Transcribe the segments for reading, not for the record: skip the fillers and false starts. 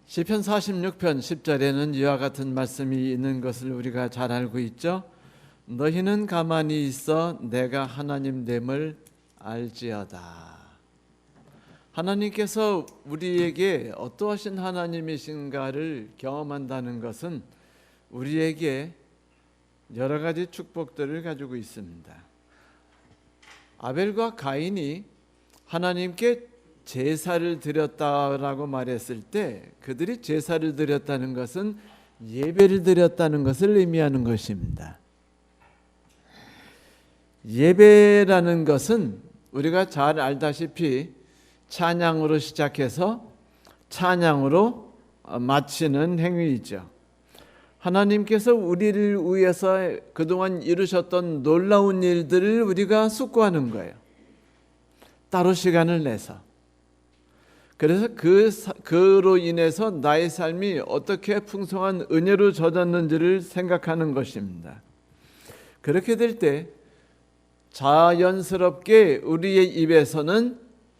시편 46편 10절에는 이와 같은 말씀이 있는 것을 우리가 잘 알고 있죠. 너희는 가만히 있어 내가 하나님 됨을 알지어다. 하나님께서 우리에게 어떠하신 하나님이신가를 경험한다는 것은 우리에게 여러 가지 축복들을 가지고 있습니다. 아벨과 가인이 하나님께 제사를 드렸다라고 말했을 때 그들이 제사를 드렸다는 것은 예배를 드렸다는 것을 의미하는 것입니다. 예배라는 것은 우리가 잘 알다시피 찬양으로 시작해서 찬양으로 마치는 행위이죠. 하나님께서 우리를 위해서 그동안 이루셨던 놀라운 일들을 우리가 숙고하는 거예요. 따로 시간을 내서. 그래서 그로 인해서 나의 삶이 어떻게 풍성한 은혜로 젖었는지를 생각하는 것입니다. 그렇게 될 때 자연스럽게 우리의 입에서는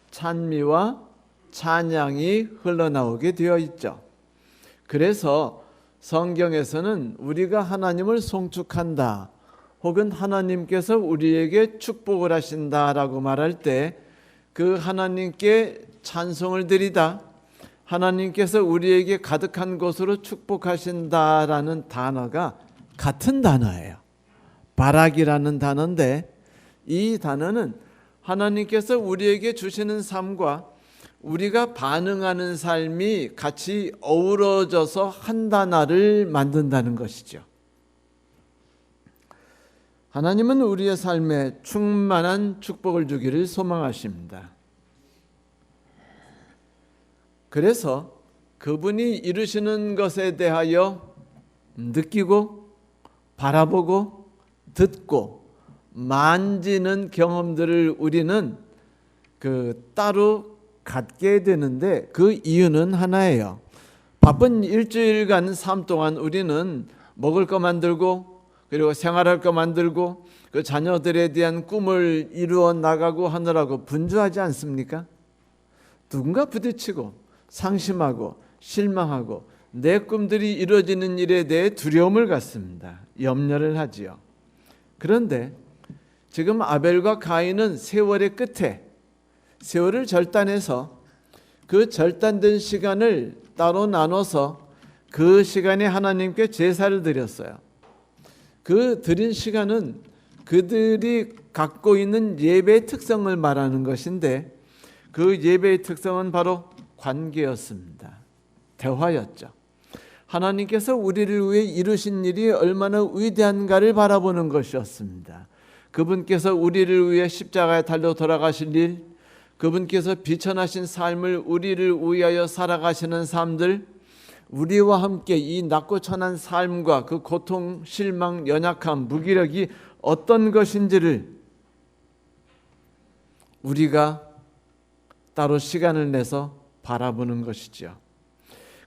찬미와 찬양이 흘러나오게 되어 있죠. 그래서 성경에서는 우리가 하나님을 송축한다 혹은 하나님께서 우리에게 축복을 하신다라고 말할 때 그 하나님께 찬송을 드리다, 하나님께서 우리에게 가득한 것으로 축복하신다라는 단어가 같은 단어예요. 바락이라는 단어인데 이 단어는 하나님께서 우리에게 주시는 삶과 우리가 반응하는 삶이 같이 어우러져서 한 단어를 만든다는 것이죠. 하나님은 우리의 삶에 충만한 축복을 주기를 소망하십니다. 그래서 그분이 이루시는 것에 대하여 느끼고 바라보고 듣고 만지는 경험들을 우리는 따로 갖게 되는데 그 이유는 하나예요. 바쁜 일주일간 삶 동안 우리는 먹을 거 만들고 그리고 생활할 거 만들고 그 자녀들에 대한 꿈을 이루어 나가고 하느라고 분주하지 않습니까? 누군가 부딪히고 상심하고 실망하고 내 꿈들이 이루어지는 일에 대해 두려움을 갖습니다. 염려를 하지요. 그런데 지금 아벨과 가인은 세월의 끝에 세월을 절단해서 그 절단된 시간을 따로 나눠서 그 시간에 하나님께 제사를 드렸어요. 그 드린 시간은 그들이 갖고 있는 예배의 특성을 말하는 것인데 그 예배의 특성은 바로 관계였습니다. 대화였죠. 하나님께서 우리를 위해 이루신 일이 얼마나 위대한가를 바라보는 것이었습니다. 그분께서 우리를 위해 십자가에 달려 돌아가실 일, 그분께서 비천하신 삶을 우리를 위하여 살아가시는 삶들, 우리와 함께 이 낮고 천한 삶과 그 고통, 실망, 연약함, 무기력이 어떤 것인지를 우리가 따로 시간을 내서 바라보는 것이죠.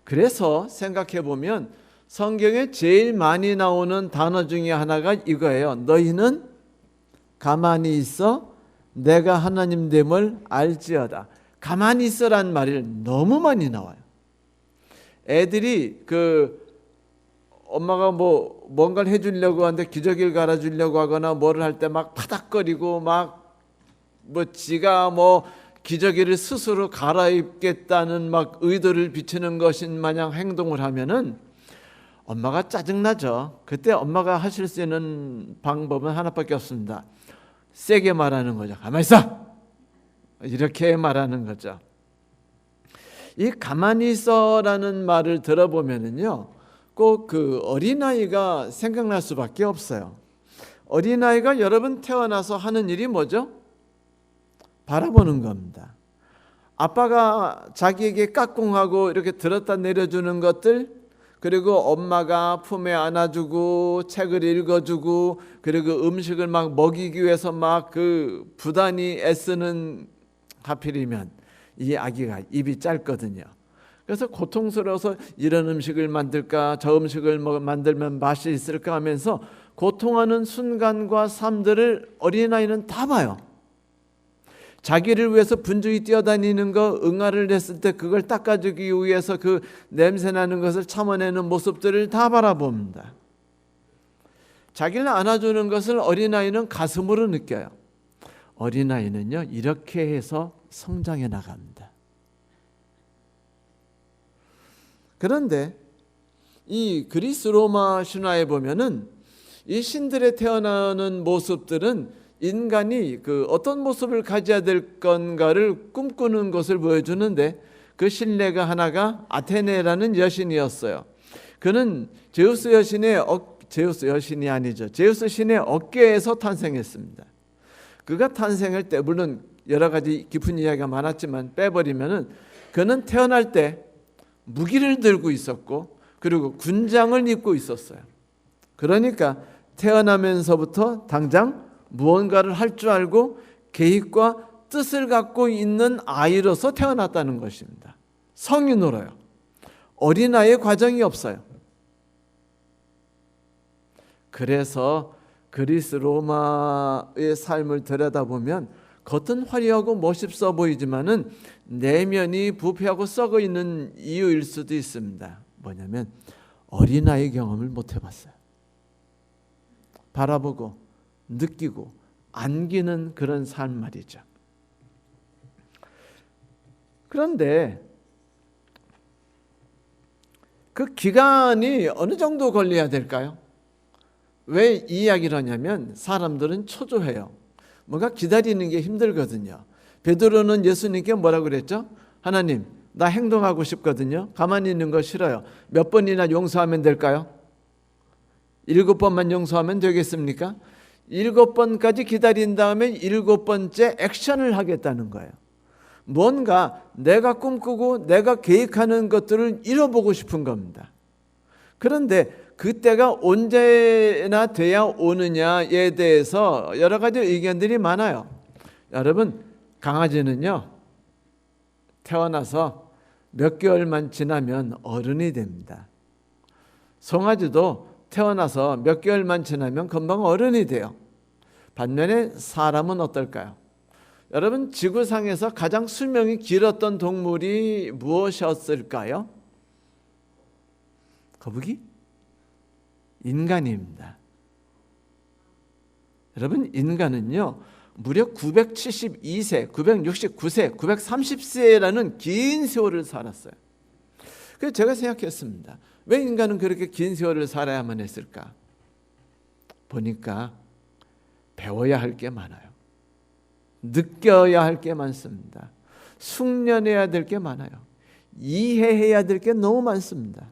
그래서 생각해 보면 성경에 제일 많이 나오는 단어 중에 하나가 이거예요. 너희는 가만히 있어 내가 하나님 됨을 알지어다. 가만히 있어란 말이 너무 많이 나와요. 애들이 엄마가 뭔가를 해주려고 하는데 기저귀를 갈아주려고 하거나 뭐를 할 때 막 파닥거리고 지가 기저귀를 스스로 갈아입겠다는 의도를 비추는 것인 마냥 행동을 하면은 엄마가 짜증나죠. 그때 엄마가 하실 수 있는 방법은 하나밖에 없습니다. 세게 말하는 거죠. 가만히 있어! 이렇게 말하는 거죠. 이 가만히 있어라는 말을 들어보면은요, 꼭 어린아이가 생각날 수밖에 없어요. 어린아이가 여러분 태어나서 하는 일이 뭐죠? 바라보는 겁니다. 아빠가 자기에게 까꿍하고 이렇게 들었다 내려주는 것들, 그리고 엄마가 품에 안아주고 책을 읽어주고 그리고 음식을 먹이기 위해서 부단히 애쓰는, 하필이면 이 아기가 입이 짧거든요. 그래서 고통스러워서 이런 음식을 만들까 저 음식을 만들면 맛이 있을까 하면서 고통하는 순간과 삶들을 어린아이는 다 봐요. 자기를 위해서 분주히 뛰어다니는 거, 응아를 냈을 때 그걸 닦아주기 위해서 그 냄새나는 것을 참아내는 모습들을 다 바라봅니다. 자기를 안아주는 것을 어린아이는 가슴으로 느껴요. 어린아이는요, 이렇게 해서 성장해 나갑니다. 그런데 이 그리스 로마 신화에 보면은 이 신들의 태어나는 모습들은 인간이 그 어떤 모습을 가져야 될 건가를 꿈꾸는 것을 보여주는데, 그 신뢰가 하나가 아테네라는 여신이었어요. 그는 제우스 신의 어깨에서 탄생했습니다. 그가 탄생할 때, 물론 여러 가지 깊은 이야기가 많았지만 빼버리면은, 그는 태어날 때 무기를 들고 있었고 그리고 군장을 입고 있었어요. 그러니까 태어나면서부터 당장 무언가를 할 줄 알고 계획과 뜻을 갖고 있는 아이로서 태어났다는 것입니다. 성인으로요. 어린아이의 과정이 없어요. 그래서 그리스 로마의 삶을 들여다보면 겉은 화려하고 멋있어 보이지만은 내면이 부패하고 썩어 있는 이유일 수도 있습니다. 뭐냐면 어린아이 경험을 못 해봤어요. 바라보고 느끼고 안기는 그런 삶 말이죠. 그런데 그 기간이 어느 정도 걸려야 될까요? 왜 이 이야기를 하냐면 사람들은 초조해요. 뭔가 기다리는 게 힘들거든요. 베드로는 예수님께 뭐라고 그랬죠? 하나님, 나 행동하고 싶거든요. 가만히 있는 거 싫어요. 몇 번이나 용서하면 될까요? 7번만 용서하면 되겠습니까? 7번까지 기다린 다음에 7번째 액션을 하겠다는 거예요. 뭔가 내가 꿈꾸고 내가 계획하는 것들을 이뤄보고 싶은 겁니다. 그런데 그때가 언제나 돼야 오느냐에 대해서 여러 가지 의견들이 많아요. 여러분, 강아지는요, 태어나서 몇 개월만 지나면 어른이 됩니다. 송아지도 태어나서 몇 개월만 지나면 금방 어른이 돼요. 반면에 사람은 어떨까요? 여러분, 지구상에서 가장 수명이 길었던 동물이 무엇이었을까요? 거북이? 인간입니다. 여러분, 인간은요 무려 972세, 969세, 930세라는 긴 세월을 살았어요. 그래서 제가 생각했습니다. 왜 인간은 그렇게 긴 세월을 살아야만 했을까? 보니까 배워야 할 게 많아요. 느껴야 할 게 많습니다. 숙련해야 될 게 많아요. 이해해야 될 게 너무 많습니다.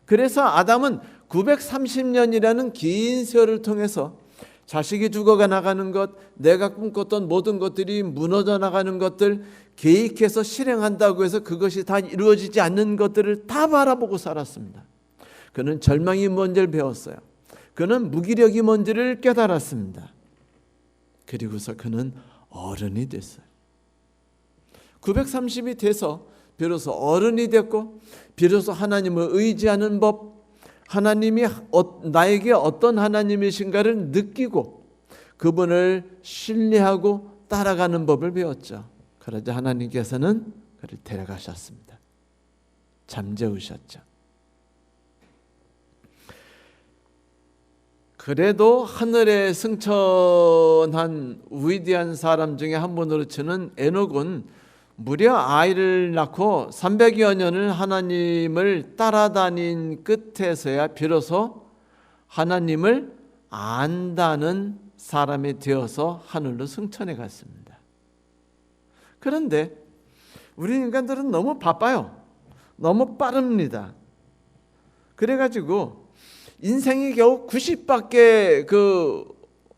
그래서 아담은 930년이라는 긴 세월을 통해서 자식이 죽어가 나가는 것, 내가 꿈꿨던 모든 것들이 무너져 나가는 것들, 계획해서 실행한다고 해서 그것이 다 이루어지지 않는 것들을 다 바라보고 살았습니다. 그는 절망이 뭔지를 배웠어요. 그는 무기력이 뭔지를 깨달았습니다. 그리고서 그는 어른이 됐어요. 930이 돼서 비로소 어른이 됐고, 비로소 하나님을 의지하는 법, 하나님이 나에게 어떤 하나님이신가를 느끼고 그분을 신뢰하고 따라가는 법을 배웠죠. 그러자 하나님께서는 그를 데려가셨습니다. 잠재우셨죠. 그래도 하늘에 승천한 위대한 사람 중에 한 분으로 치는 에녹은 무려 아이를 낳고 300여 년을 하나님을 따라다닌 끝에서야 비로소 하나님을 안다는 사람이 되어서 하늘로 승천해 갔습니다. 그런데 우리 인간들은 너무 바빠요. 너무 빠릅니다. 그래가지고 인생이 겨우 90밖에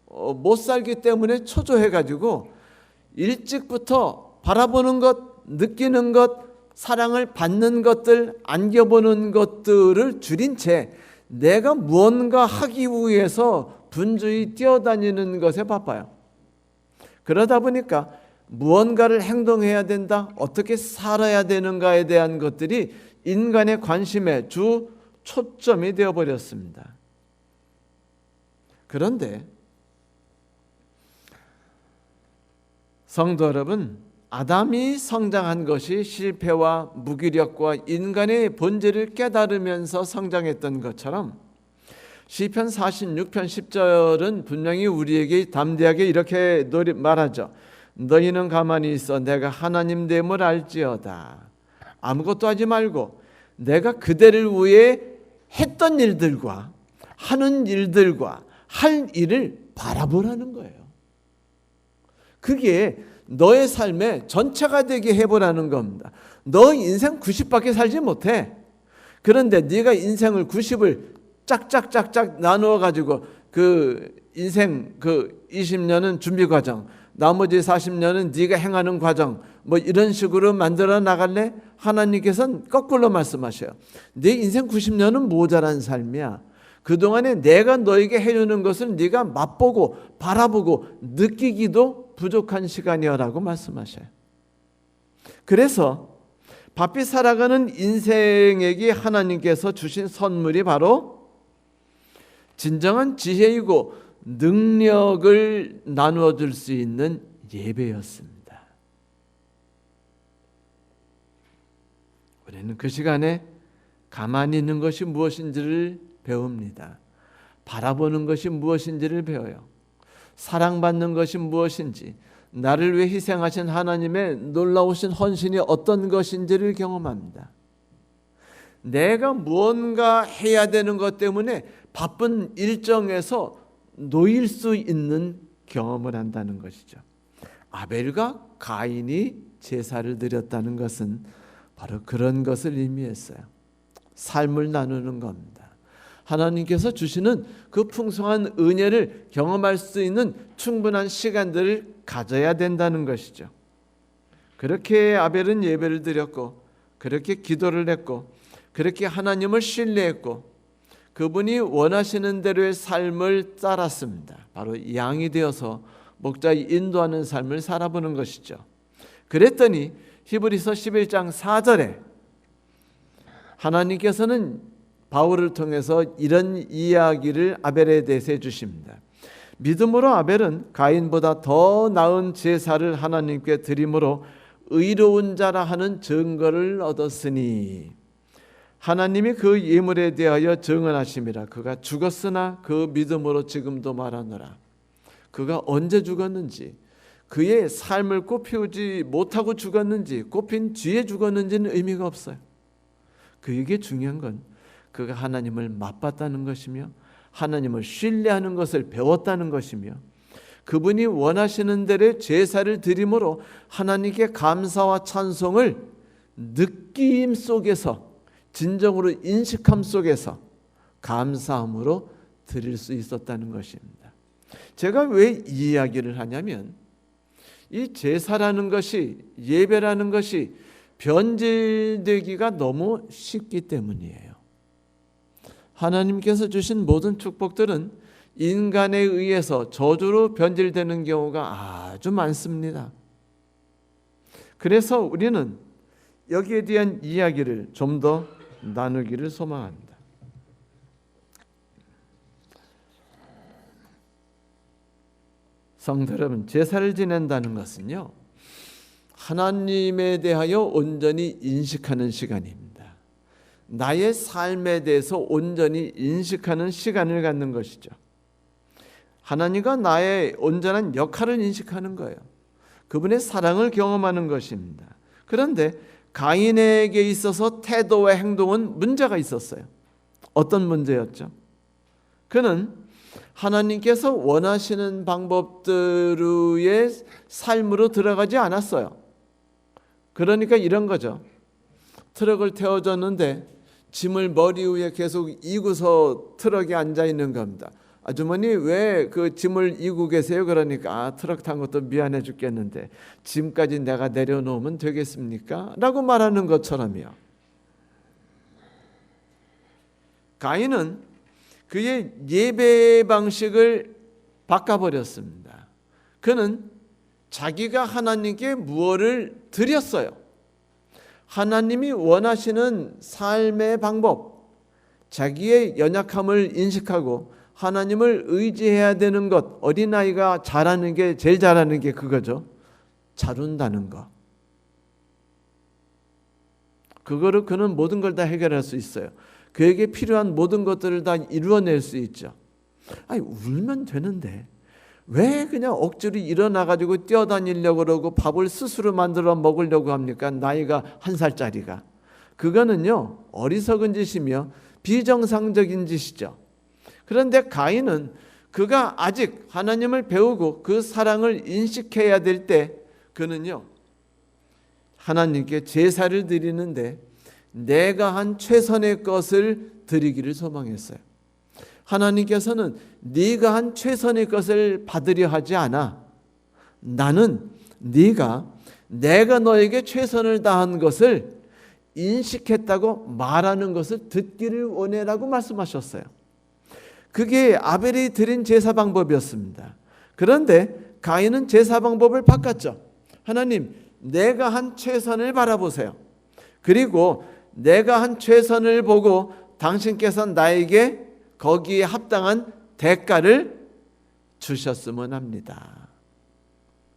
못 살기 때문에 초조해가지고 일찍부터 바라보는 것, 느끼는 것, 사랑을 받는 것들, 안겨보는 것들을 줄인 채 내가 무언가 하기 위해서 분주히 뛰어다니는 것에 바빠요. 그러다 보니까 무언가를 행동해야 된다, 어떻게 살아야 되는가에 대한 것들이 인간의 관심의 주 초점이 되어버렸습니다. 그런데 성도 여러분, 아담이 성장한 것이 실패와 무기력과 인간의 본질을 깨달으면서 성장했던 것처럼 시편 46편 10절은 분명히 우리에게 담대하게 이렇게 말하죠. 너희는 가만히 있어 내가 하나님 됨을 알지어다. 아무것도 하지 말고 내가 그대를 위해 했던 일들과 하는 일들과 할 일을 바라보라는 거예요. 그게 너의 삶의 전체가 되게 해보라는 겁니다. 너 인생 90밖에 살지 못해. 그런데 네가 인생을 90을 짝짝짝짝 나누어 가지고 그 인생 그 20년은 준비 과정, 나머지 40년은 네가 행하는 과정, 뭐 이런 식으로 만들어 나갈래? 하나님께서는 거꾸로 말씀하셔요. 네 인생 90년은 모자란 삶이야. 그동안에 내가 너에게 해주는 것을 네가 맛보고 바라보고 느끼기도 부족한 시간이라고 말씀하셔요. 그래서 바삐 살아가는 인생에게 하나님께서 주신 선물이 바로 진정한 지혜이고 능력을 나누어 줄 수 있는 예배였습니다. 우리는 그 시간에 가만히 있는 것이 무엇인지를 배웁니다. 바라보는 것이 무엇인지를 배워요. 사랑받는 것이 무엇인지, 나를 위해 희생하신 하나님의 놀라우신 헌신이 어떤 것인지를 경험합니다. 내가 무언가 해야 되는 것 때문에 바쁜 일정에서 놓일 수 있는 경험을 한다는 것이죠. 아벨과 가인이 제사를 드렸다는 것은 바로 그런 것을 의미했어요. 삶을 나누는 겁니다. 하나님께서 주시는 그 풍성한 은혜를 경험할 수 있는 충분한 시간들을 가져야 된다는 것이죠. 그렇게 아벨은 예배를 드렸고, 그렇게 기도를 했고, 그렇게 하나님을 신뢰했고, 그분이 원하시는 대로의 삶을 따랐습니다. 바로 양이 되어서 목자의 인도하는 삶을 살아보는 것이죠. 그랬더니 히브리서 11장 4절에 하나님께서는 바울을 통해서 이런 이야기를 아벨에 대해서 해주십니다. 믿음으로 아벨은 가인보다 더 나은 제사를 하나님께 드림으로 의로운 자라 하는 증거를 얻었으니 하나님이 그 예물에 대하여 증언하심이라. 그가 죽었으나 그 믿음으로 지금도 말하노라. 그가 언제 죽었는지, 그의 삶을 꽃피우지 못하고 죽었는지, 꽃핀 뒤에 죽었는지는 의미가 없어요. 그에게 중요한 건 그가 하나님을 맛봤다는 것이며 하나님을 신뢰하는 것을 배웠다는 것이며 그분이 원하시는 대로 제사를 드림으로 하나님께 감사와 찬송을 느낌 속에서, 진정으로 인식함 속에서 감사함으로 드릴 수 있었다는 것입니다. 제가 왜 이 이야기를 하냐면 이 제사라는 것이, 예배라는 것이 변질되기가 너무 쉽기 때문이에요. 하나님께서 주신 모든 축복들은 인간에 의해서 저주로 변질되는 경우가 아주 많습니다. 그래서 우리는 여기에 대한 이야기를 좀 더 나누기를 소망합니다. 성도 여러분, 제사를 지낸다는 것은요, 하나님에 대하여 온전히 인식하는 시간입니다. 나의 삶에 대해서 온전히 인식하는 시간을 갖는 것이죠. 하나님과 나의 온전한 역할을 인식하는 거예요. 그분의 사랑을 경험하는 것입니다. 그런데 가인에게 있어서 태도와 행동은 문제가 있었어요. 어떤 문제였죠? 그는 하나님께서 원하시는 방법들의 삶으로 들어가지 않았어요. 그러니까 이런 거죠. 트럭을 태워줬는데 짐을 머리 위에 계속 이고서 트럭에 앉아 있는 겁니다. 아주머니 왜 그 짐을 이고 계세요? 그러니까 트럭 탄 것도 미안해 죽겠는데 짐까지 내가 내려놓으면 되겠습니까? 라고 말하는 것처럼요. 가인은 그의 예배 방식을 바꿔버렸습니다. 그는 자기가 하나님께 무엇을 드렸어요. 하나님이 원하시는 삶의 방법, 자기의 연약함을 인식하고 하나님을 의지해야 되는 것, 어린아이가 잘하는 게 제일 잘하는 게 그거죠. 자룬다는 거. 그거를 그는 모든 걸 다 해결할 수 있어요. 그에게 필요한 모든 것들을 다 이루어낼 수 있죠. 아니, 울면 되는데 왜 그냥 억지로 일어나가지고 뛰어다니려고 그러고 밥을 스스로 만들어 먹으려고 합니까? 나이가 1살짜리가. 그거는요, 어리석은 짓이며 비정상적인 짓이죠. 그런데 가인은 그가 아직 하나님을 배우고 그 사랑을 인식해야 될 때 그는요, 하나님께 제사를 드리는데 내가 한 최선의 것을 드리기를 소망했어요. 하나님께서는 네가 한 최선의 것을 받으려 하지 않아. 나는 내가 너에게 최선을 다한 것을 인식했다고 말하는 것을 듣기를 원해라고 말씀하셨어요. 그게 아벨이 드린 제사 방법이었습니다. 그런데 가인은 제사 방법을 바꿨죠. 하나님, 내가 한 최선을 바라보세요. 그리고 내가 한 최선을 보고 당신께서 나에게 거기에 합당한 대가를 주셨으면 합니다.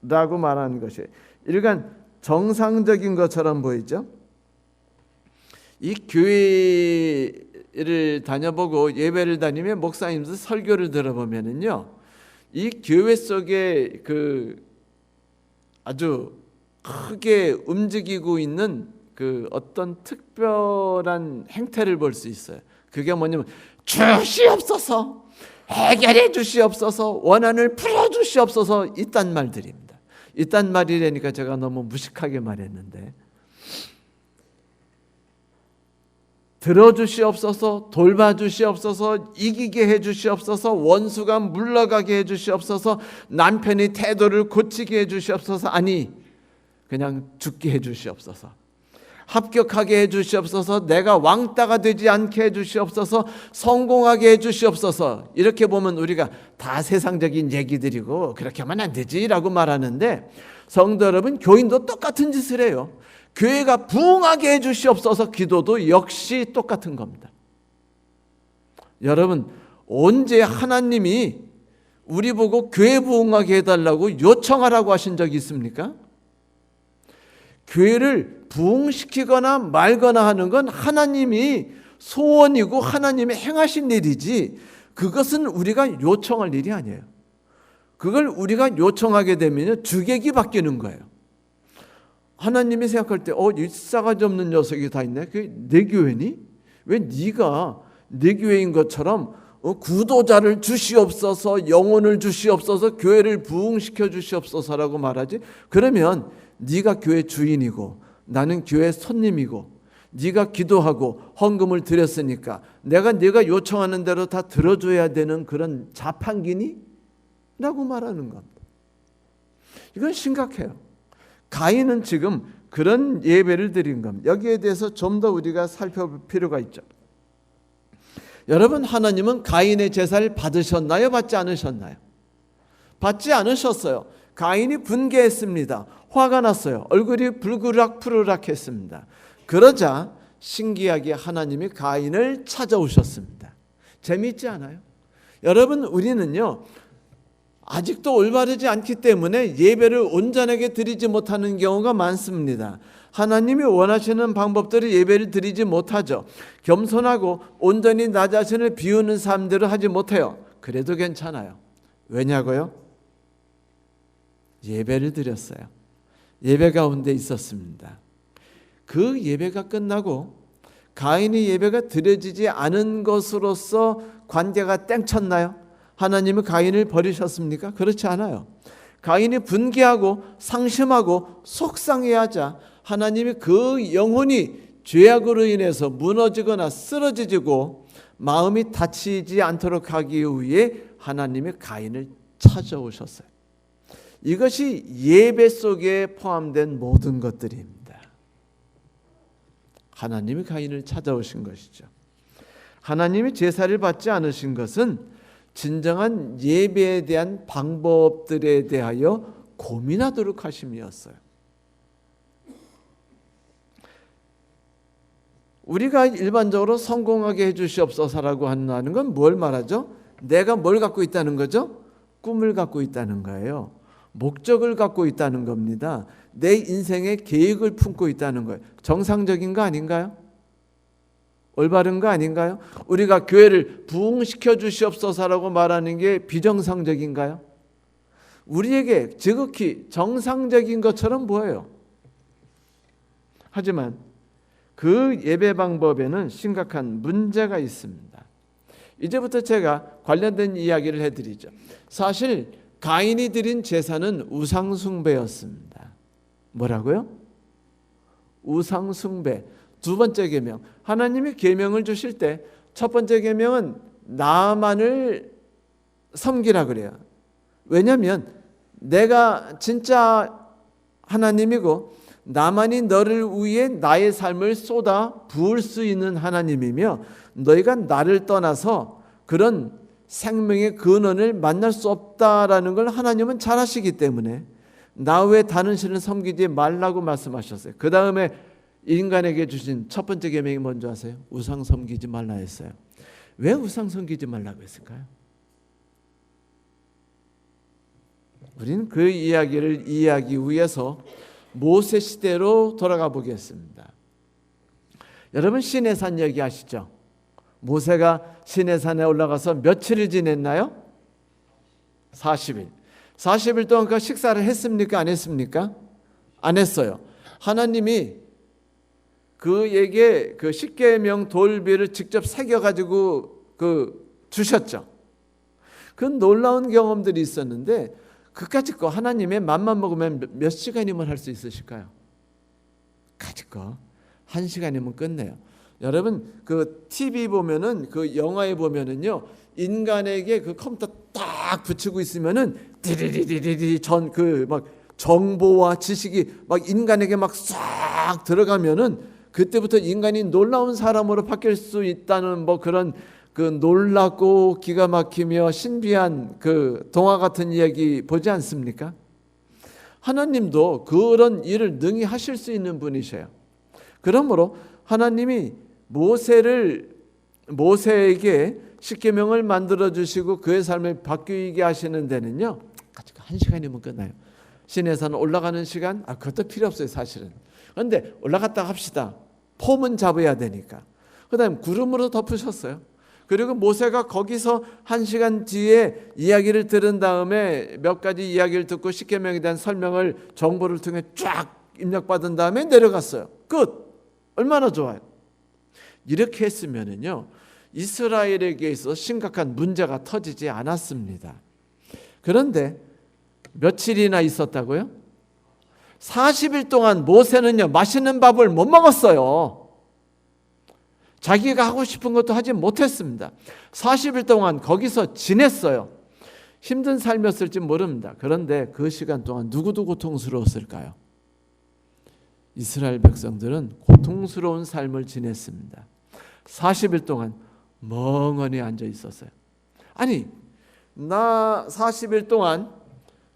라고 말하는 것이 일간 정상적인 것처럼 보이죠. 이 교회를 다녀보고 예배를 다니며 목사님들 설교를 들어보면은요, 이 교회 속에 그 아주 크게 움직이고 있는 그 어떤 특별한 행태를 볼 수 있어요. 그게 뭐냐면 주시옵소서, 해결해 주시옵소서, 원한을 풀어 주시옵소서, 이딴 말들입니다. 이딴 말이라니까 제가 너무 무식하게 말했는데, 들어주시옵소서, 돌봐주시옵소서, 이기게 해주시옵소서, 원수가 물러가게 해주시옵소서, 남편이 태도를 고치게 해주시옵소서, 아니 그냥 죽게 해주시옵소서, 합격하게 해주시옵소서, 내가 왕따가 되지 않게 해주시옵소서, 성공하게 해주시옵소서. 이렇게 보면 우리가 다 세상적인 얘기들이고 그렇게 하면 안 되지 라고 말하는데, 성도 여러분, 교인도 똑같은 짓을 해요. 교회가 부흥하게 해주시옵소서 기도도 역시 똑같은 겁니다. 여러분, 언제 하나님이 우리 보고 교회 부흥하게 해달라고 요청하라고 하신 적이 있습니까? 교회를 부흥시키거나 말거나 하는 건 하나님이 소원이고 하나님이 행하신 일이지, 그것은 우리가 요청할 일이 아니에요. 그걸 우리가 요청하게 되면 주객이 바뀌는 거예요. 하나님이 생각할 때 이 싸가지 없는 녀석이 다 있네. 그게 내 교회니? 왜 네가 내 교회인 것처럼 구도자를 주시옵소서, 영혼을 주시옵소서, 교회를 부흥시켜 주시옵소서라고 말하지? 그러면 네가 교회 주인이고 나는 교회 손님이고, 네가 기도하고 헌금을 드렸으니까 네가 요청하는 대로 다 들어줘야 되는 그런 자판기니? 라고 말하는 겁니다. 이건 심각해요. 가인은 지금 그런 예배를 드린 겁니다. 여기에 대해서 좀 더 우리가 살펴볼 필요가 있죠. 여러분, 하나님은 가인의 제사를 받으셨나요? 받지 않으셨나요? 받지 않으셨어요. 가인이 분개했습니다. 화가 났어요. 얼굴이 불그락푸르락 했습니다. 그러자 신기하게 하나님이 가인을 찾아오셨습니다. 재미있지 않아요? 여러분, 우리는요, 아직도 올바르지 않기 때문에 예배를 온전하게 드리지 못하는 경우가 많습니다. 하나님이 원하시는 방법대로 예배를 드리지 못하죠. 겸손하고 온전히 나 자신을 비우는 삶들을 하지 못해요. 그래도 괜찮아요. 왜냐고요? 예배를 드렸어요. 예배 가운데 있었습니다. 그 예배가 끝나고 가인의 예배가 드려지지 않은 것으로서 관계가 땡쳤나요? 하나님은 가인을 버리셨습니까? 그렇지 않아요. 가인이 분개하고 상심하고 속상해하자 하나님이 그 영혼이 죄악으로 인해서 무너지거나 쓰러지고 마음이 다치지 않도록 하기 위해 하나님이 가인을 찾아오셨어요. 이것이 예배 속에 포함된 모든 것들입니다. 하나님이 가인을 찾아오신 것이죠. 하나님이 제사를 받지 않으신 것은 진정한 예배에 대한 방법들에 대하여 고민하도록 하심이었어요. 우리가 일반적으로 성공하게 해주시옵소서라고 하는 건 뭘 말하죠? 내가 뭘 갖고 있다는 거죠? 꿈을 갖고 있다는 거예요. 목적을 갖고 있다는 겁니다. 내 인생의 계획을 품고 있다는 거예요. 정상적인 거 아닌가요? 올바른 거 아닌가요? 우리가 교회를 부흥시켜 주시옵소서라고 말하는 게 비정상적인가요? 우리에게 지극히 정상적인 것처럼 보여요. 하지만 그 예배 방법에는 심각한 문제가 있습니다. 이제부터 제가 관련된 이야기를 해드리죠. 사실 가인이 드린 제사는 우상숭배였습니다. 뭐라고요? 우상숭배. 두 번째 계명, 하나님이 계명을 주실 때 첫 번째 계명은 나만을 섬기라 그래요. 왜냐하면 내가 진짜 하나님이고 나만이 너를 위해 나의 삶을 쏟아 부을 수 있는 하나님이며 너희가 나를 떠나서 그런 생명의 근원을 만날 수 없다라는 걸 하나님은 잘 아시기 때문에 나 외에 다른 신을 섬기지 말라고 말씀하셨어요. 그 다음에 인간에게 주신 첫 번째 계명이 뭔지 아세요? 우상 섬기지 말라 했어요. 왜 우상 섬기지 말라고 했을까요? 우리는 그 이야기를 이해하기 위해서 모세 시대로 돌아가 보겠습니다. 여러분 시내산 얘기 아시죠? 모세가 시내산에 올라가서 며칠을 지냈나요? 40일. 40일 동안 그 식사를 했습니까? 안 했습니까? 안 했어요. 하나님이 그에게 그 십계명 돌비를 직접 새겨가지고 주셨죠. 그 놀라운 경험들이 있었는데 그까짓 거 하나님의 맘만 먹으면 몇 시간이면 할 수 있으실까요? 까짓 거 1시간이면 끝내요. 여러분 그 TV 보면은 그 영화에 보면은요 인간에게 그 컴퓨터 딱 붙이고 있으면은 디리리리리 막 정보와 지식이 막 인간에게 막 싹 들어가면은 그때부터 인간이 놀라운 사람으로 바뀔 수 있다는 뭐 그런 그 놀랍고 기가 막히며 신비한 그 동화 같은 이야기 보지 않습니까? 하나님도 그런 일을 능히 하실 수 있는 분이셔요. 그러므로 하나님이 모세에게 십계명을 만들어 주시고 그의 삶을 바뀌게 하시는 데는요 1시간이면 끝나요. 시내산 올라가는 시간 그것도 필요 없어요 사실은. 그런데 올라갔다 합시다. 폼은 잡아야 되니까. 그 다음에 구름으로 덮으셨어요. 그리고 모세가 거기서 1시간 뒤에 이야기를 들은 다음에 몇 가지 이야기를 듣고 십계명에 대한 설명을 정보를 통해 쫙 입력받은 다음에 내려갔어요. 끝. 얼마나 좋아요. 이렇게 했으면은요 이스라엘에게 있어 심각한 문제가 터지지 않았습니다. 그런데 며칠이나 있었다고요? 40일 동안 모세는요 맛있는 밥을 못 먹었어요. 자기가 하고 싶은 것도 하지 못했습니다. 40일 동안 거기서 지냈어요. 힘든 삶이었을지 모릅니다. 그런데 그 시간 동안 누구도 고통스러웠을까요? 이스라엘 백성들은 고통스러운 삶을 지냈습니다. 40일 동안 멍하니 앉아 있었어요. 아니 나 40일 동안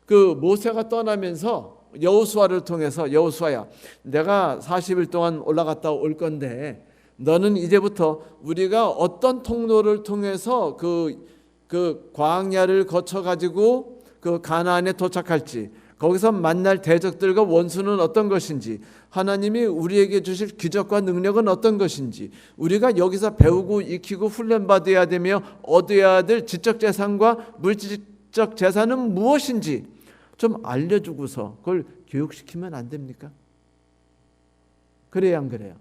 그 모세가 떠나면서 여호수아를 통해서 여호수아야 내가 40일 동안 올라갔다 올 건데 너는 이제부터 우리가 어떤 통로를 통해서 그 광야를 거쳐 가지고 그 가나안에 도착할지 거기서 만날 대적들과 원수는 어떤 것인지 하나님이 우리에게 주실 기적과 능력은 어떤 것인지 우리가 여기서 배우고 익히고 훈련받아야 되며 얻어야 될 지적 재산과 물질적 재산은 무엇인지 좀 알려주고서 그걸 교육시키면 안 됩니까? 그래야 안 그래요?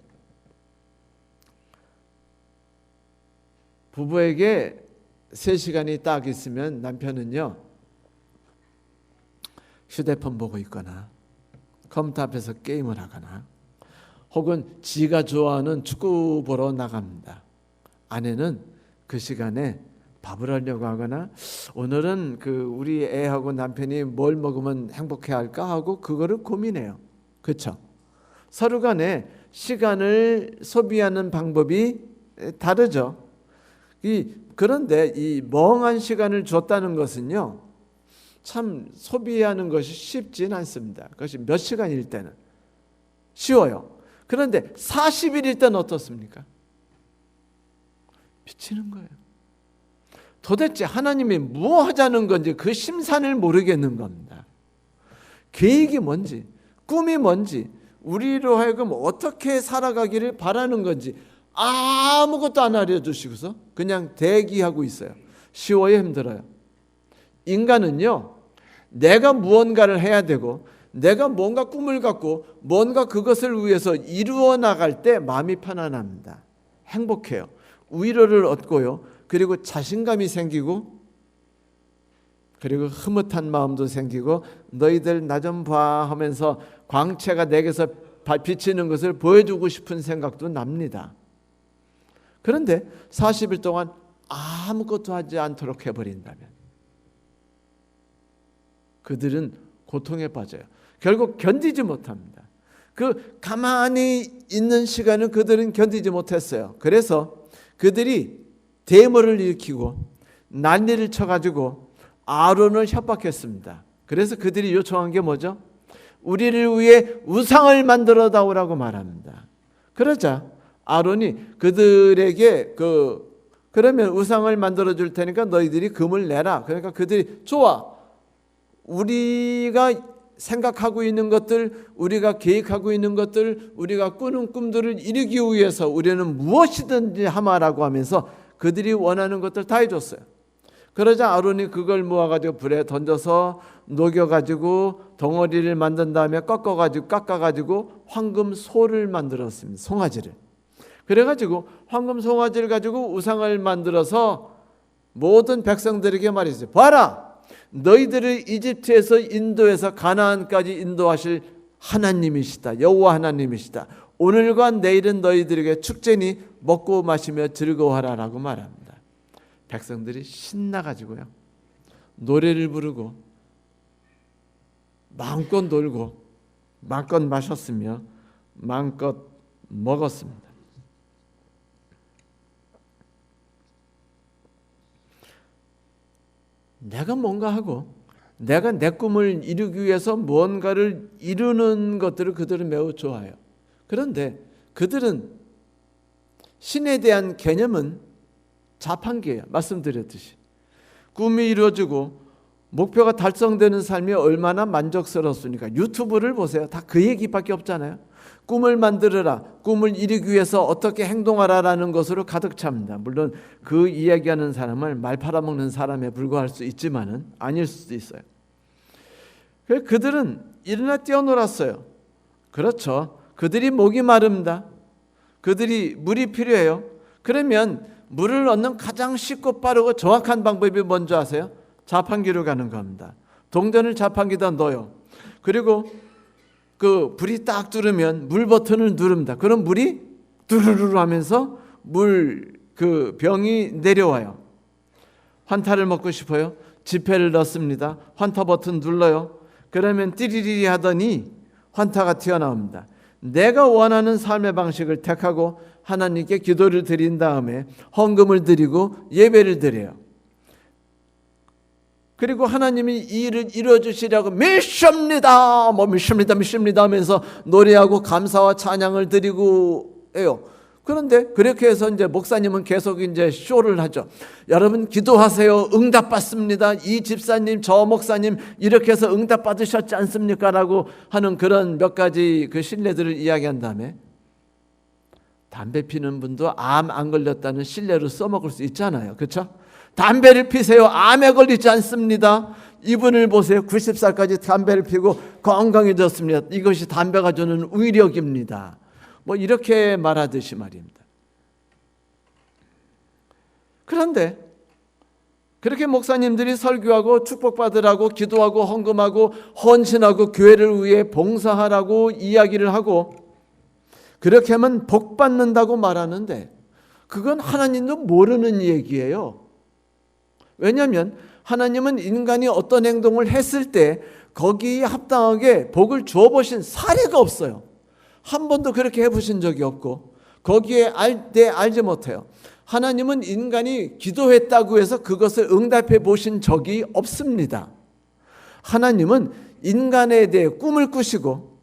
부부에게 3시간이 딱 있으면 남편은요 휴대폰 보고 있거나 컴퓨터 앞에서 게임을 하거나 혹은 지가 좋아하는 축구 보러 나갑니다. 아내는 그 시간에 밥을 하려고 하거나 오늘은 우리 애하고 남편이 뭘 먹으면 행복해 할까 하고 그거를 고민해요. 그렇죠? 서로 간에 시간을 소비하는 방법이 다르죠. 그런데 이 멍한 시간을 줬다는 것은요 참 소비하는 것이 쉽진 않습니다. 그것이 몇 시간일 때는 쉬워요. 그런데 40일일 때는 어떻습니까? 미치는 거예요. 도대체 하나님이 뭐 하자는 건지 그 심산을 모르겠는 겁니다. 계획이 뭔지, 꿈이 뭔지, 우리로 하여금 어떻게 살아가기를 바라는 건지 아무것도 안 알려주시고서 그냥 대기하고 있어요. 쉬워요, 힘들어요? 인간은요, 내가 무언가를 해야 되고 내가 뭔가 꿈을 갖고 뭔가 그것을 위해서 이루어 나갈 때 마음이 편안합니다. 행복해요. 위로를 얻고요. 그리고 자신감이 생기고, 그리고 흐뭇한 마음도 생기고, 너희들 나 좀 봐 하면서 광채가 내게서 비치는 것을 보여주고 싶은 생각도 납니다. 그런데 40일 동안 아무것도 하지 않도록 해버린다면 그들은 고통에 빠져요. 결국 견디지 못합니다. 그 가만히 있는 시간을 그들은 견디지 못했어요. 그래서 그들이 데모를 일으키고 난리를 쳐가지고 아론을 협박했습니다. 그래서 그들이 요청한 게 뭐죠? 우리를 위해 우상을 만들어 다오라고 말합니다. 그러자 아론이 그들에게 그러면 우상을 만들어 줄 테니까 너희들이 금을 내라. 그러니까 그들이 좋아. 우리가 생각하고 있는 것들, 우리가 계획하고 있는 것들, 우리가 꾸는 꿈들을 이루기 위해서 우리는 무엇이든지 하마라고 하면서 그들이 원하는 것들 다 해줬어요. 그러자 아론이 그걸 모아가지고 불에 던져서 녹여가지고 덩어리를 만든 다음에 깎아가지고 황금 소를 만들었습니다. 송아지를. 그래가지고 황금 송아지를 가지고 우상을 만들어서 모든 백성들에게 말했어요. 봐라! 너희들을 이집트에서 인도해서 가나안까지 인도하실 하나님이시다. 여호와 하나님이시다. 오늘과 내일은 너희들에게 축제니 먹고 마시며 즐거워하라라고 말합니다. 백성들이 신나가지고요, 노래를 부르고 마음껏 놀고 마음껏 마셨으며 마음껏 먹었습니다. 내가 뭔가 하고 내가 내 꿈을 이루기 위해서 무언가를 이루는 것들을 그들은 매우 좋아해요. 그런데 그들은 신에 대한 개념은 자판기예요. 말씀드렸듯이 꿈이 이루어지고 목표가 달성되는 삶이 얼마나 만족스럽습니까? 유튜브를 보세요. 다 그 얘기밖에 없잖아요. 꿈을 만들어라, 꿈을 이루기 위해서 어떻게 행동하라라는 것으로 가득 찹니다. 물론 그 이야기하는 사람을 말 팔아먹는 사람에 불과할 수 있지만은 아닐 수도 있어요. 그들은 일어나 뛰어놀았어요. 그렇죠. 그들이 목이 마릅니다. 그들이 물이 필요해요. 그러면 물을 얻는 가장 쉽고 빠르고 정확한 방법이 뭔지 아세요? 자판기로 가는 겁니다. 동전을 자판기에다 넣어요. 그리고 그 불이 딱 들으면 물 버튼을 누릅니다. 그럼 물이 두루루루 하면서 그 병이 내려와요. 환타를 먹고 싶어요? 지폐를 넣습니다. 환타 버튼 눌러요. 그러면 띠리리리 하더니 환타가 튀어나옵니다. 내가 원하는 삶의 방식을 택하고 하나님께 기도를 드린 다음에 헌금을 드리고 예배를 드려요. 그리고 하나님이 이 일을 이루어주시라고 믿습니다. 믿습니다 하면서 노래하고 감사와 찬양을 드리고 해요. 그런데 그렇게 해서 이제 목사님은 계속 이제 쇼를 하죠. 여러분 기도하세요. 응답받습니다. 이 집사님, 저 목사님 이렇게 해서 응답받으셨지 않습니까? 라고 하는 그런 몇 가지 그 신뢰들을 이야기한 다음에 담배 피는 분도 암 안 걸렸다는 신뢰로 써먹을 수 있잖아요. 그렇죠? 담배를 피세요. 암에 걸리지 않습니다. 이분을 보세요. 90살까지 담배를 피고 건강해졌습니다. 이것이 담배가 주는 위력입니다. 뭐 이렇게 말하듯이 말입니다. 그런데 그렇게 목사님들이 설교하고 축복받으라고 기도하고 헌금하고 헌신하고 교회를 위해 봉사하라고 이야기를 하고 그렇게 하면 복 받는다고 말하는데 그건 하나님도 모르는 얘기예요. 왜냐하면 하나님은 인간이 어떤 행동을 했을 때 거기에 합당하게 복을 주어보신 사례가 없어요. 한 번도 그렇게 해보신 적이 없고 거기에 알지 못해요. 하나님은 인간이 기도했다고 해서 그것을 응답해 보신 적이 없습니다. 하나님은 인간에 대해 꿈을 꾸시고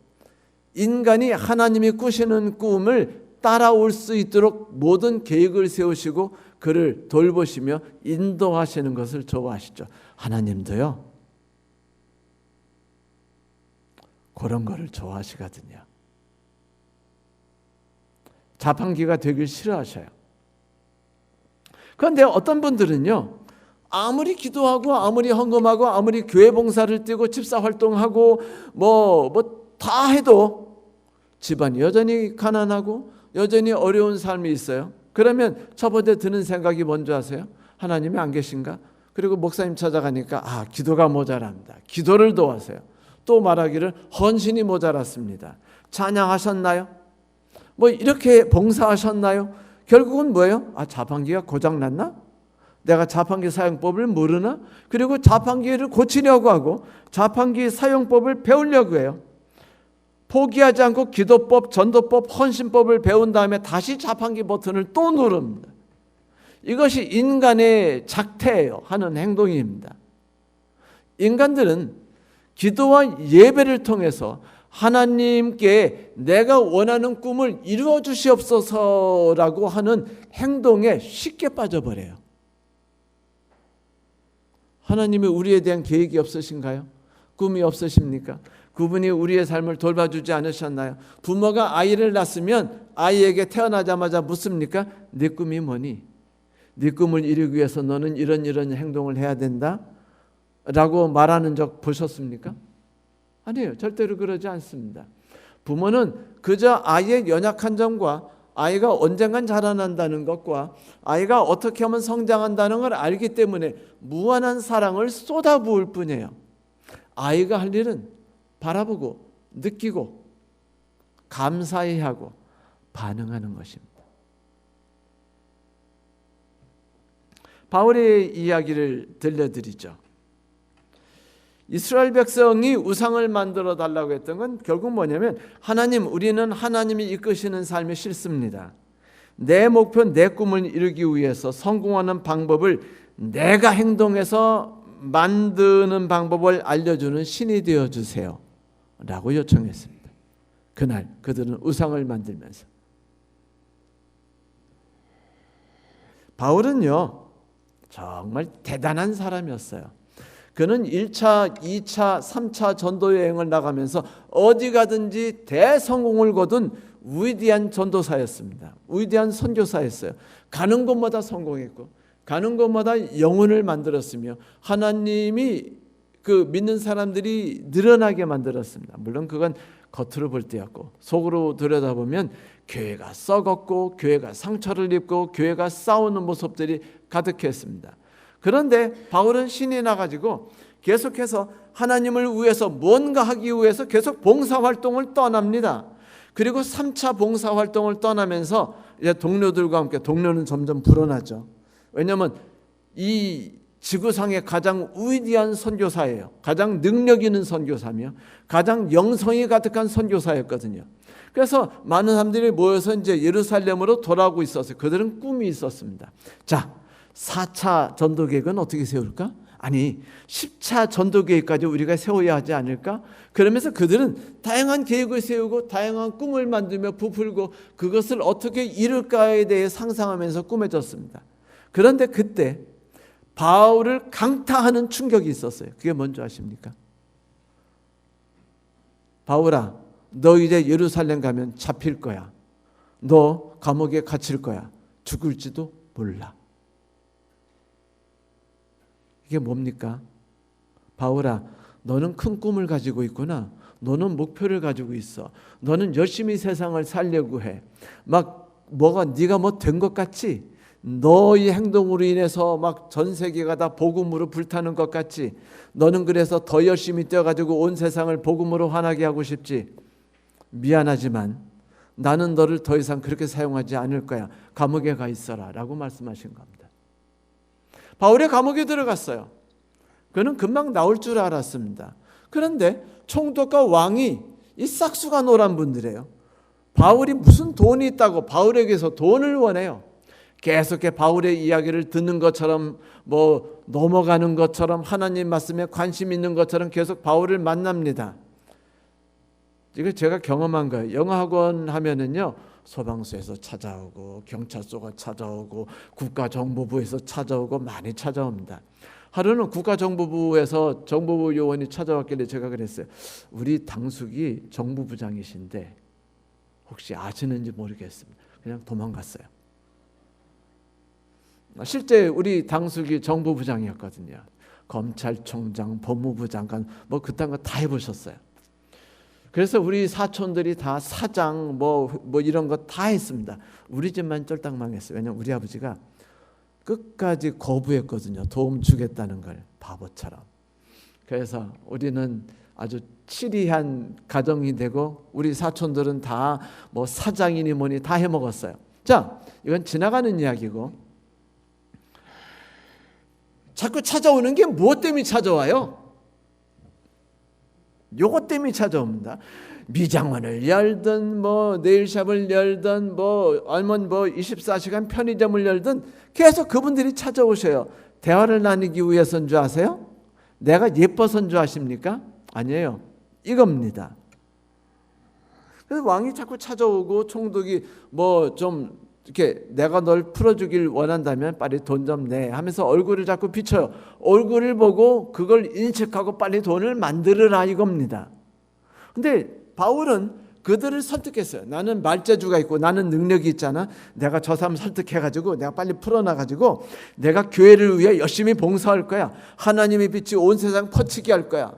인간이 하나님이 꾸시는 꿈을 따라올 수 있도록 모든 계획을 세우시고 그를 돌보시며 인도하시는 것을 좋아하시죠. 하나님도요. 그런 거를 좋아하시거든요. 자판기가 되길 싫어하셔요. 그런데 어떤 분들은요, 아무리 기도하고 아무리 헌금하고 아무리 교회 봉사를 뛰고 집사 활동하고 다 해도 집안이 여전히 가난하고 여전히 어려운 삶이 있어요. 그러면 첫 번째 드는 생각이 뭔지 아세요? 하나님이 안 계신가? 그리고 목사님 찾아가니까 기도가 모자랍니다. 기도를 도와세요. 또 말하기를 헌신이 모자랐습니다. 찬양하셨나요? 이렇게 봉사하셨나요? 결국은 뭐예요? 자판기가 고장났나? 내가 자판기 사용법을 모르나? 그리고 자판기를 고치려고 하고 자판기 사용법을 배우려고 해요. 포기하지 않고 기도법, 전도법, 헌신법을 배운 다음에 다시 자판기 버튼을 또 누릅니다. 이것이 인간의 작태예요. 하는 행동입니다. 인간들은 기도와 예배를 통해서 하나님께 내가 원하는 꿈을 이루어 주시옵소서라고 하는 행동에 쉽게 빠져버려요. 하나님이 우리에 대한 계획이 없으신가요? 꿈이 없으십니까? 그분이 우리의 삶을 돌봐주지 않으셨나요? 부모가 아이를 낳았으면 아이에게 태어나자마자 묻습니까? 네 꿈이 뭐니? 네 꿈을 이루기 위해서 너는 이런 행동을 해야 된다? 라고 말하는 적 보셨습니까? 아니에요. 절대로 그러지 않습니다. 부모는 그저 아이의 연약한 점과 아이가 언젠간 자라난다는 것과 아이가 어떻게 하면 성장한다는 걸 알기 때문에 무한한 사랑을 쏟아부을 뿐이에요. 아이가 할 일은 바라보고 느끼고 감사히 하고 반응하는 것입니다. 바울의 이야기를 들려드리죠. 이스라엘 백성이 우상을 만들어 달라고 했던 건 결국 뭐냐면 하나님, 우리는 하나님이 이끄시는 삶이 싫습니다. 내 목표, 내 꿈을 이루기 위해서 성공하는 방법을 내가 행동해서 만드는 방법을 알려주는 신이 되어주세요 라고 요청했습니다. 그날 그들은 우상을 만들면서. 바울은요 정말 대단한 사람이었어요. 그는 1차, 2차, 3차 전도 여행을 나가면서 어디 가든지 대성공을 거둔 위대한 전도사였습니다. 위대한 선교사였어요. 가는 곳마다 성공했고 가는 곳마다 영혼을 만들었으며 하나님이 그 믿는 사람들이 늘어나게 만들었습니다. 물론 그건 겉으로 볼 때였고 속으로 들여다보면 교회가 썩었고 교회가 상처를 입고 교회가 싸우는 모습들이 가득했습니다. 그런데 바울은 신이 나가지고 계속해서 하나님을 위해서 뭔가 하기 위해서 계속 봉사활동을 떠납니다. 그리고 3차 봉사활동을 떠나면서 이제 동료들과 함께, 동료는 점점 불어나죠. 왜냐하면 이 지구상의 가장 위대한 선교사예요. 가장 능력 있는 선교사며 가장 영성이 가득한 선교사였거든요. 그래서 많은 사람들이 모여서 이제 예루살렘으로 돌아오고 있었어요. 그들은 꿈이 있었습니다. 자, 4차 전도계획은 어떻게 세울까? 아니 10차 전도계획까지 우리가 세워야 하지 않을까? 그러면서 그들은 다양한 계획을 세우고 다양한 꿈을 만들며 부풀고 그것을 어떻게 이룰까에 대해 상상하면서 꾸며졌습니다. 그런데 그때 바울을 강타하는 충격이 있었어요. 그게 뭔지 아십니까? 바울아, 너 이제 예루살렘 가면 잡힐 거야. 너 감옥에 갇힐 거야. 죽을지도 몰라. 이게 뭡니까? 바울아, 너는 큰 꿈을 가지고 있구나. 너는 목표를 가지고 있어. 너는 열심히 세상을 살려고 해. 네가 된 것 같지? 너의 행동으로 인해서 전 세계가 다 복음으로 불타는 것 같지? 너는 그래서 더 열심히 뛰어가지고 온 세상을 복음으로 환하게 하고 싶지? 미안하지만 나는 너를 더 이상 그렇게 사용하지 않을 거야. 감옥에 가 있어라 라고 말씀하신 겁니다. 바울이 감옥에 들어갔어요. 그는 금방 나올 줄 알았습니다. 그런데 총독과 왕이 이 싹수가 노란 분들이에요. 바울이 무슨 돈이 있다고 바울에게서 돈을 원해요. 계속해 바울의 이야기를 듣는 것처럼 넘어가는 것처럼 하나님 말씀에 관심 있는 것처럼 계속 바울을 만납니다. 이거 제가 경험한 거예요. 영어학원 하면은요 소방서에서 찾아오고 경찰서가 찾아오고 국가정보부에서 찾아오고 많이 찾아옵니다. 하루는 국가정보부에서 정보부 요원이 찾아왔길래 제가 그랬어요. 우리 당숙이 정보부장이신데 혹시 아시는지 모르겠습니다. 그냥 도망갔어요. 실제 우리 당숙이 정보부장이었거든요. 검찰총장, 법무부 장관 뭐 그딴 거 다 해보셨어요. 그래서 우리 사촌들이 다 사장 뭐 이런 거 다 했습니다. 우리 집만 쫄딱 망했어요. 왜냐면 우리 아버지가 끝까지 거부했거든요. 도움 주겠다는 걸 바보처럼. 그래서 우리는 아주 치리한 가정이 되고 우리 사촌들은 다 뭐 사장이니 뭐니 다 해먹었어요. 자, 이건 지나가는 이야기고 자꾸 찾아오는 게 무엇 때문에 찾아와요? 요것 때문에 찾아옵니다. 미장원을 열든 뭐 네일샵을 열든 아니면 24시간 편의점을 열든 계속 그분들이 찾아오셔요. 대화를 나누기 위해서인 줄 아세요? 내가 예뻐서인 줄 아십니까? 아니에요. 이겁니다. 그래서 왕이 자꾸 찾아오고 총독이 좀 이렇게 내가 널 풀어주길 원한다면 빨리 돈 좀 내 하면서 얼굴을 자꾸 비춰요. 얼굴을 보고 그걸 인식하고 빨리 돈을 만들어라 이겁니다. 근데 바울은 그들을 설득했어요. 나는 말재주가 있고 나는 능력이 있잖아. 내가 저 사람 설득해가지고 내가 빨리 풀어놔가지고 내가 교회를 위해 열심히 봉사할 거야. 하나님의 빛이 온 세상 퍼치게 할 거야.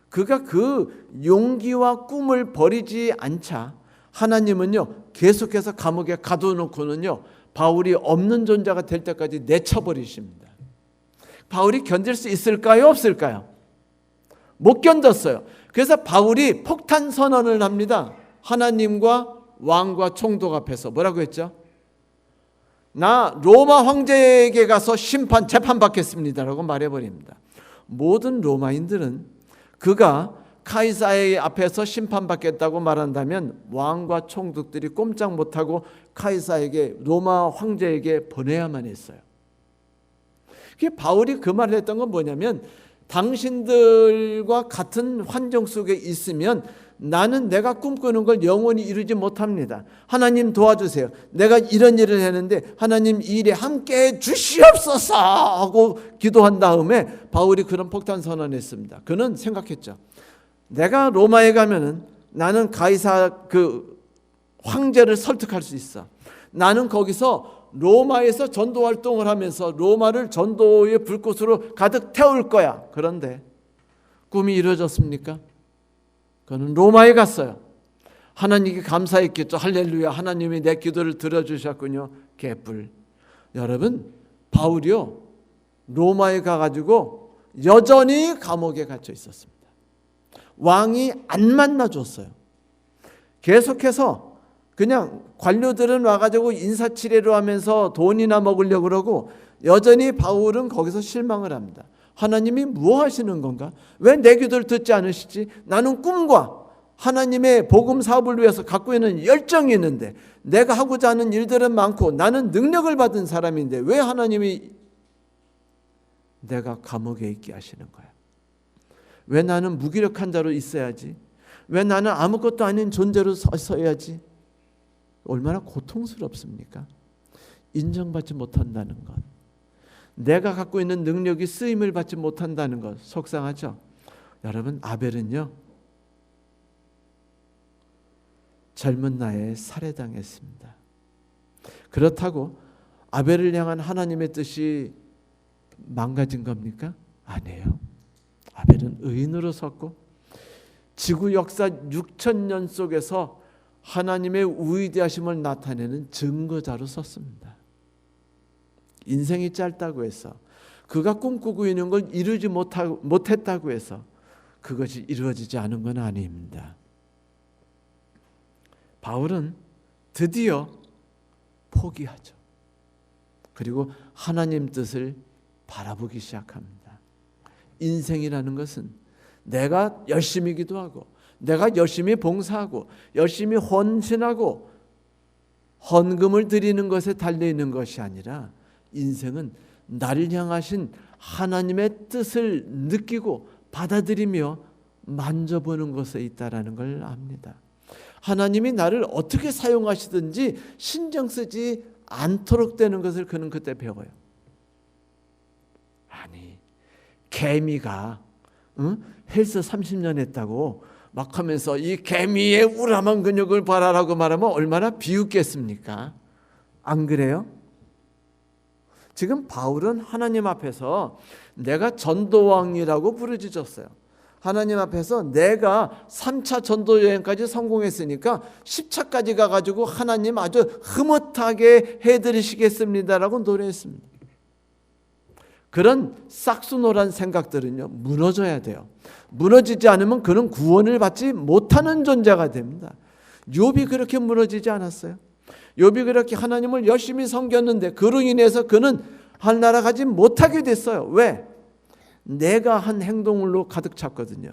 그가 그 용기와 꿈을 버리지 않자 하나님은요 계속해서 감옥에 가둬놓고는요 바울이 없는 존재가 될 때까지 내쳐버리십니다. 바울이 견딜 수 있을까요? 없을까요? 못 견뎠어요. 그래서 바울이 폭탄 선언을 합니다. 하나님과 왕과 총독 앞에서 뭐라고 했죠? 나 로마 황제에게 가서 재판 받겠습니다라고 말해버립니다. 모든 로마인들은 그가 카이사의 앞에서 심판받겠다고 말한다면 왕과 총독들이 꼼짝 못하고 카이사에게 로마 황제에게 보내야만 했어요. 바울이 그 말을 했던 건 뭐냐면 당신들과 같은 환경 속에 있으면 나는 내가 꿈꾸는 걸 영원히 이루지 못합니다. 하나님 도와주세요. 내가 이런 일을 했는데 하나님 이 일에 함께해 주시옵소서 하고 기도한 다음에 바울이 그런 폭탄 선언했습니다. 그는 생각했죠. 내가 로마에 가면은 나는 가이사 그 황제를 설득할 수 있어. 나는 거기서 로마에서 전도 활동을 하면서 로마를 전도의 불꽃으로 가득 태울 거야. 그런데 꿈이 이루어졌습니까? 그는 로마에 갔어요. 하나님께 감사했겠죠. 할렐루야. 하나님이 내 기도를 들어주셨군요. 개뿔. 여러분, 바울이요 로마에 가가지고 여전히 감옥에 갇혀 있었습니다. 왕이 안 만나줬어요. 계속해서 그냥 관료들은 와가지고 인사치레로 하면서 돈이나 먹으려고 그러고 여전히 바울은 거기서 실망을 합니다. 하나님이 뭐 하시는 건가? 왜 내 기도를 듣지 않으시지? 나는 꿈과 하나님의 복음 사업을 위해서 갖고 있는 열정이 있는데 내가 하고자 하는 일들은 많고 나는 능력을 받은 사람인데 왜 하나님이 내가 감옥에 있게 하시는 거야? 왜 나는 무기력한 자로 있어야지? 왜 나는 아무것도 아닌 존재로 서야지? 얼마나 고통스럽습니까? 인정받지 못한다는 것, 내가 갖고 있는 능력이 쓰임을 받지 못한다는 것 속상하죠? 여러분, 아벨은요 젊은 나이에 살해당했습니다. 그렇다고 아벨을 향한 하나님의 뜻이 망가진 겁니까? 아니에요. 아벨은 의인으로 섰고 지구 역사 6,000년 속에서 하나님의 위대하심을 나타내는 증거자로 섰습니다. 인생이 짧다고 해서 그가 꿈꾸고 있는 걸 이루지 못했다고 해서 그것이 이루어지지 않은 건 아닙니다. 바울은 드디어 포기하죠. 그리고 하나님 뜻을 바라보기 시작합니다. 인생이라는 것은 내가 열심히 기도하고 내가 열심히 봉사하고 열심히 헌신하고 헌금을 드리는 것에 달려있는 것이 아니라 인생은 나를 향하신 하나님의 뜻을 느끼고 받아들이며 만져보는 것에 있다라는 걸 압니다. 하나님이 나를 어떻게 사용하시든지 신경 쓰지 않도록 되는 것을 그는 그때 배워요. 아니, 개미가 헬스 30년 했다고 막 하면서 이 개미의 우람한 근육을 봐라라고 말하면 얼마나 비웃겠습니까? 안 그래요? 지금 바울은 하나님 앞에서 내가 전도왕이라고 부르짖었어요. 하나님 앞에서 내가 3차 전도 여행까지 성공했으니까 10차까지 가가지고 하나님 아주 흐뭇하게 해드리시겠습니다라고 노래했습니다. 그런 싹수노란 생각들은요, 무너져야 돼요. 무너지지 않으면 그는 구원을 받지 못하는 존재가 됩니다. 욥이 그렇게 무너지지 않았어요. 욥이 그렇게 하나님을 열심히 섬겼는데 그로 인해서 그는 하늘나라 가지 못하게 됐어요. 왜? 내가 한 행동으로 가득 찼거든요.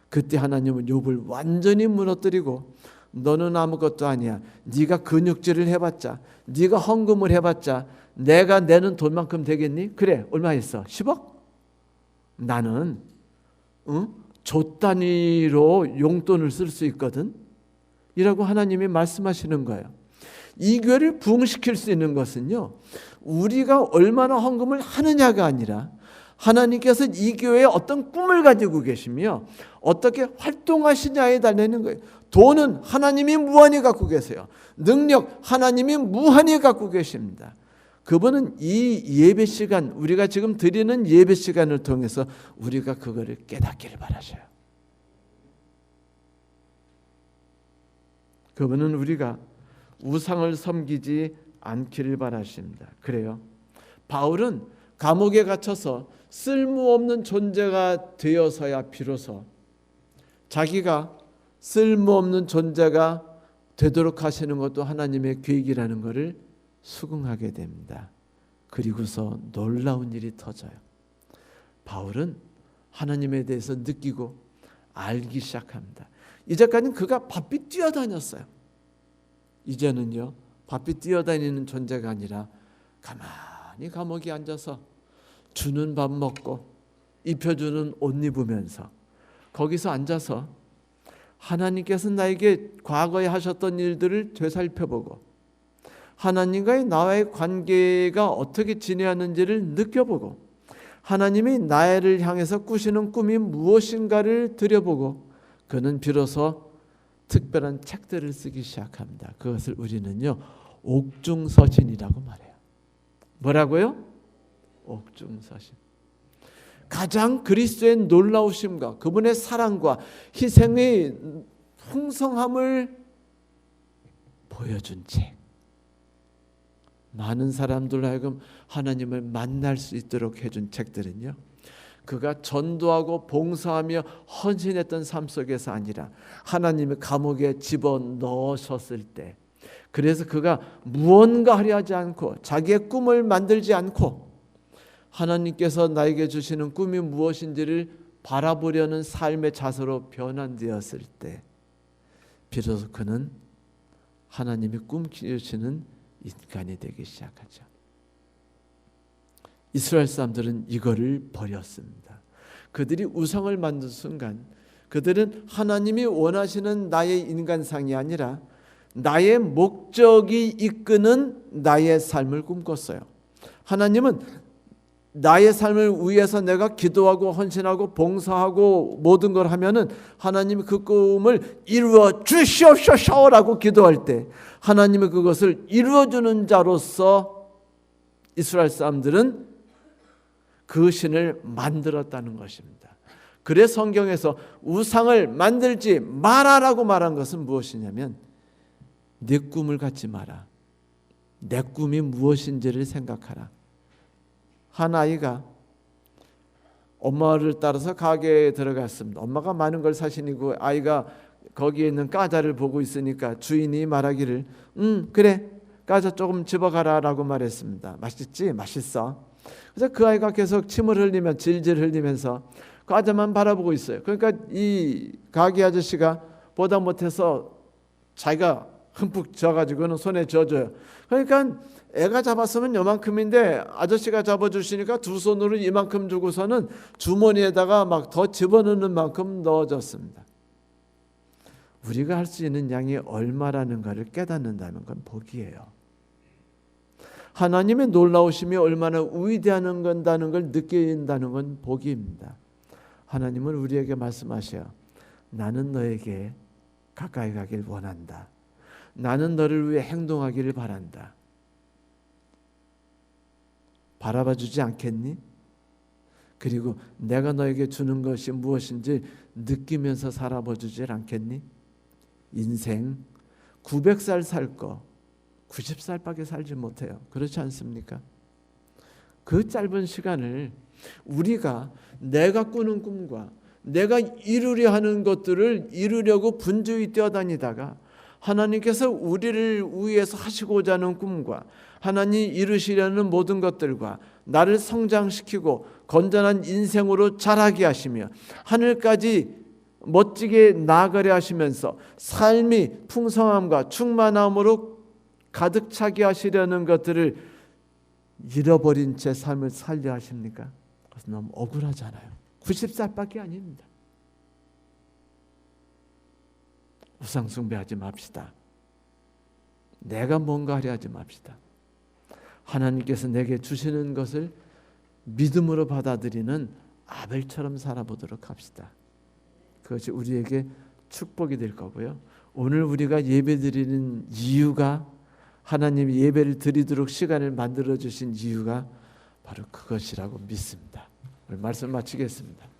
그때 하나님은 욥을 완전히 무너뜨리고 너는 아무것도 아니야. 네가 근육질을 해봤자, 네가 헌금을 해봤자 내가 내는 돈만큼 되겠니? 그래, 얼마 했어? 10억? 나는 조 단위로 용돈을 쓸 수 있거든 이라고 하나님이 말씀하시는 거예요. 이 교회를 부흥시킬 수 있는 것은요, 우리가 얼마나 헌금을 하느냐가 아니라 하나님께서 이 교회에 어떤 꿈을 가지고 계시며 어떻게 활동하시냐에 달려있는 거예요. 돈은 하나님이 무한히 갖고 계세요. 능력 하나님이 무한히 갖고 계십니다. 그분은 이 예배 시간, 우리가 지금 드리는 예배 시간을 통해서 우리가 그거를 깨닫기를 바라셔요. 그분은 우리가 우상을 섬기지 않기를 바라십니다. 그래요. 바울은 감옥에 갇혀서 쓸모없는 존재가 되어서야 비로소 자기가 쓸모없는 존재가 되도록 하시는 것도 하나님의 계획이라는 것을 수긍하게 됩니다. 그리고서 놀라운 일이 터져요. 바울은 하나님에 대해서 느끼고 알기 시작합니다. 이제까지는 그가 바삐 뛰어다녔어요. 이제는요, 바삐 뛰어다니는 존재가 아니라 가만히 감옥에 앉아서 주는 밥 먹고 입혀주는 옷 입으면서 거기서 앉아서 하나님께서 나에게 과거에 하셨던 일들을 되살펴보고 하나님과의 나와의 관계가 어떻게 지내었는지를 느껴보고 하나님이 나를 향해서 꾸시는 꿈이 무엇인가를 들여보고 그는 비로소 특별한 책들을 쓰기 시작합니다. 그것을 우리는요, 옥중서신이라고 말해요. 뭐라고요? 옥중서신. 가장 그리스도의 놀라우심과 그분의 사랑과 희생의 풍성함을 보여준 책. 많은 사람들로 하여금 하나님을 만날 수 있도록 해준 책들은요, 그가 전도하고 봉사하며 헌신했던 삶 속에서 아니라 하나님의 감옥에 집어넣으셨을 때, 그래서 그가 무언가 하려 하지 않고 자기의 꿈을 만들지 않고 하나님께서 나에게 주시는 꿈이 무엇인지를 바라보려는 삶의 자세로 변환되었을 때 비로소 그는 하나님이 꿈꾸시는 인간이 되기 시작하죠. 이스라엘 사람들은 이거를 버렸습니다. 그들이 우상을 만든 순간 그들은 하나님이 원하시는 나의 인간상이 아니라 나의 목적이 이끄는 나의 삶을 꿈꿨어요. 하나님은 나의 삶을 위해서 내가 기도하고 헌신하고 봉사하고 모든 걸 하면은 하나님이 그 꿈을 이루어 주시옵소서라고 기도할 때 하나님이 그것을 이루어주는 자로서 이스라엘 사람들은 그 신을 만들었다는 것입니다. 그래서 성경에서 우상을 만들지 마라라고 말한 것은 무엇이냐면 내 꿈을 갖지 마라. 내 꿈이 무엇인지를 생각하라. 한 아이가 엄마를 따라서 가게에 들어갔습니다. 엄마가 많은 걸 사시니고 아이가 거기에 있는 과자를 보고 있으니까 주인이 말하기를 그래 과자 조금 집어가라 라고 말했습니다. 맛있지? 맛있어. 그래서 그 아이가 계속 침을 흘리면 질질 흘리면서 과자만 바라보고 있어요. 그러니까 이 가게 아저씨가 보다 못해서 자기가 흠뻑 져가지고는 손에 져줘요. 그러니까 애가 잡았으면 요만큼인데 아저씨가 잡아주시니까 두 손으로 이만큼 주고서는 주머니에다가 막 더 집어넣는 만큼 넣어줬습니다. 우리가 할 수 있는 양이 얼마라는 것을 깨닫는다는 건 복이에요. 하나님의 놀라우심이 얼마나 위대한 건다는 걸 느낀다는 건 복입니다. 하나님은 우리에게 말씀하셔요. 나는 너에게 가까이 가길 원한다. 나는 너를 위해 행동하기를 바란다. 바라봐 주지 않겠니? 그리고 내가 너에게 주는 것이 무엇인지 느끼면서 살아봐 주질 않겠니? 인생 900살 살 거 90살밖에 살지 못해요. 그렇지 않습니까? 그 짧은 시간을 우리가 내가 꾸는 꿈과 내가 이루려 하는 것들을 이루려고 분주히 뛰어다니다가 하나님께서 우리를 위해서 하시고자 하는 꿈과 하나님 이루시려는 모든 것들과 나를 성장시키고 건전한 인생으로 자라게 하시며 하늘까지 멋지게 나아가려 하시면서 삶이 풍성함과 충만함으로 가득 차게 하시려는 것들을 잃어버린 채 삶을 살려 하십니까? 그래서 너무 억울하잖아요. 90살밖에 아닙니다. 우상 숭배하지 맙시다. 내가 뭔가 하려 하지 맙시다. 하나님께서 내게 주시는 것을 믿음으로 받아들이는 아벨처럼 살아보도록 합시다. 그것이 우리에게 축복이 될 거고요. 오늘 우리가 예배드리는 이유가 하나님 예배를 드리도록 시간을 만들어 주신 이유가 바로 그것이라고 믿습니다. 오늘 말씀 마치겠습니다.